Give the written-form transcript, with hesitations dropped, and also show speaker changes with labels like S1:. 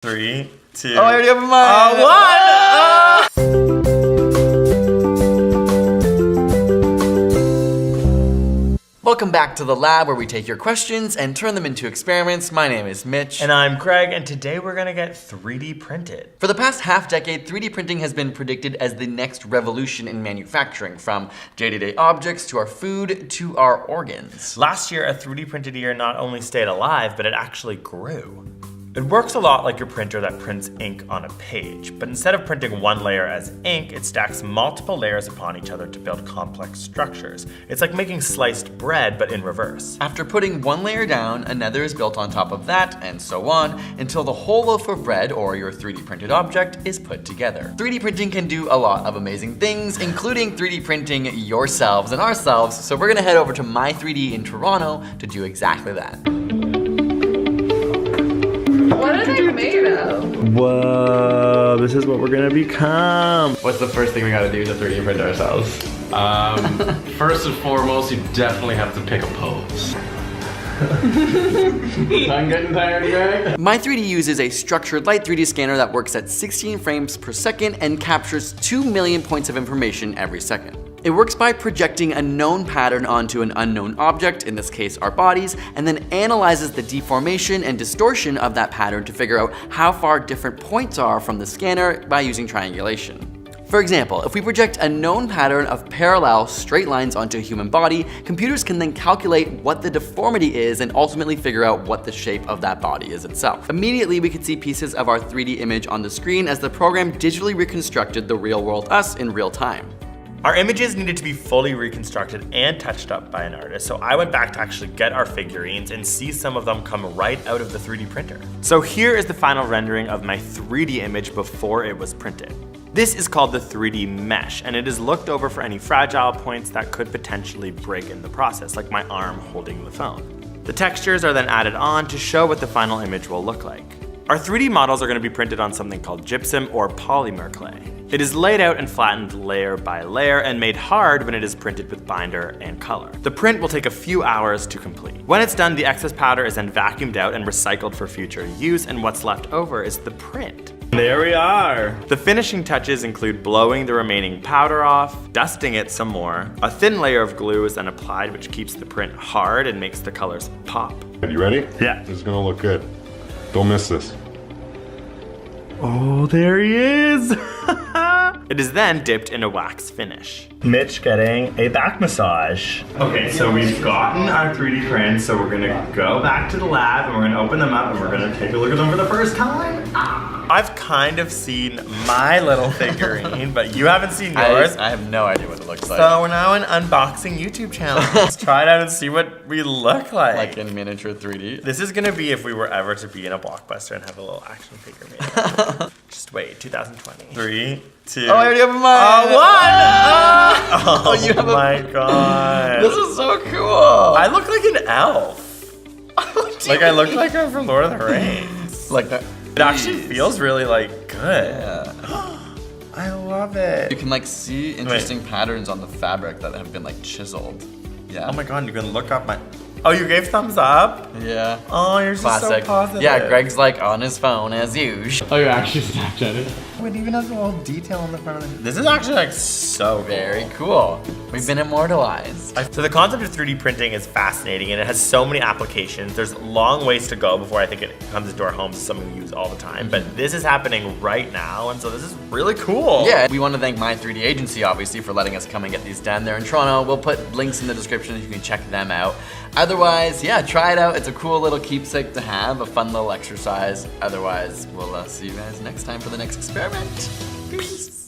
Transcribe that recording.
S1: 3, 2.
S2: Oh, I already opened mine. Welcome back to the lab where we take your questions and turn them into experiments. My name is Mitch.
S1: And I'm Greg, and today we're gonna get 3D printed.
S2: For the past half decade, 3D printing has been predicted as the next revolution in manufacturing, from day-to-day objects to our food to our organs.
S1: Last year, a 3D printed ear not only stayed alive, but it actually grew. It works a lot like your printer that prints ink on a page, but instead of printing one layer as ink, it stacks multiple layers upon each other to build complex structures. It's like making sliced bread, but in reverse.
S2: After putting one layer down, another is built on top of that, and so on, until the whole loaf of bread, or your 3D printed object, is put together. 3D printing can do a lot of amazing things, including 3D printing yourselves and ourselves, so we're gonna head over to My3D in Toronto to do exactly that.
S3: What are they made of?
S1: Whoa, this is what we're gonna become.
S2: What's the first thing we gotta do to 3D print ourselves?
S4: First and foremost, you definitely have to pick a pose. I'm getting tired, Greg.
S2: My3D uses a structured light 3D scanner that works at 16 frames per second and captures 2 million points of information every second. It works by projecting a known pattern onto an unknown object, in this case our bodies, and then analyzes the deformation and distortion of that pattern to figure out how far different points are from the scanner by using triangulation. For example, if we project a known pattern of parallel straight lines onto a human body, computers can then calculate what the deformity is and ultimately figure out what the shape of that body is itself. Immediately, we could see pieces of our 3D image on the screen as the program digitally reconstructed the real world us in real time.
S1: Our images needed to be fully reconstructed and touched up by an artist, so I went back to actually get our figurines and see some of them come right out of the 3D printer. So here is the final rendering of my 3D image before it was printed. This is called the 3D mesh, and it is looked over for any fragile points that could potentially break in the process, like my arm holding the phone. The textures are then added on to show what the final image will look like. Our 3D models are going to be printed on something called gypsum or polymer clay. It is laid out and flattened layer by layer and made hard when it is printed with binder and color. The print will take a few hours to complete. When it's done, the excess powder is then vacuumed out and recycled for future use, and what's left over is the print. There we are! The finishing touches include blowing the remaining powder off, dusting it some more. A thin layer of glue is then applied, which keeps the print hard and makes the colors pop.
S5: You ready?
S1: Yeah.
S5: This is gonna look good. Don't miss this.
S1: Oh, there he is! It is then dipped in a wax finish. Mitch getting a back massage. Okay, so we've gotten our 3D prints, so we're gonna go back to the lab and we're gonna open them up and we're gonna take a look at them for the first time. I've kind of seen my little figurine, but you haven't seen yours.
S2: I have no idea what it looks like.
S1: So we're now an unboxing YouTube channel. Let's try it out and see what we look like.
S2: Like in miniature 3D.
S1: This is gonna be if we were ever to be in a Blockbuster and have a little action figure made. Just wait, 2020. 3, 2.
S2: Oh, I already opened mine.
S1: Oh,
S2: you have
S1: my god.
S2: This is so cool.
S1: I look like an elf. Like I look like I'm from Lord of the Rings.
S2: Like that.
S1: It actually feels really like good.
S2: Yeah.
S1: I love it.
S2: You can like see interesting patterns on the fabric that have been like chiseled. Yeah.
S1: Oh my god, you can look up my... Oh, you gave thumbs up?
S2: Yeah.
S1: Oh, you're just so
S2: Classic.
S1: positive.
S2: Yeah, Greg's like on his phone as usual.
S4: Oh, you actually Snapchatted?
S1: Oh, it even has a little detail on the front of it. This is actually like so cool.
S2: Very cool. We've been immortalized.
S1: So the concept of 3D printing is fascinating and it has so many applications. There's long ways to go before I think it comes into our homes, something we use all the time. But this is happening right now, and so this is really cool.
S2: Yeah, we want to thank My3D Agency, obviously, for letting us come and get these done. They're in Toronto. We'll put links in the description so you can check them out. Otherwise, yeah, try it out. It's a cool little keepsake to have, a fun little exercise. Otherwise, we'll see you guys next time for the next experiment. Peace.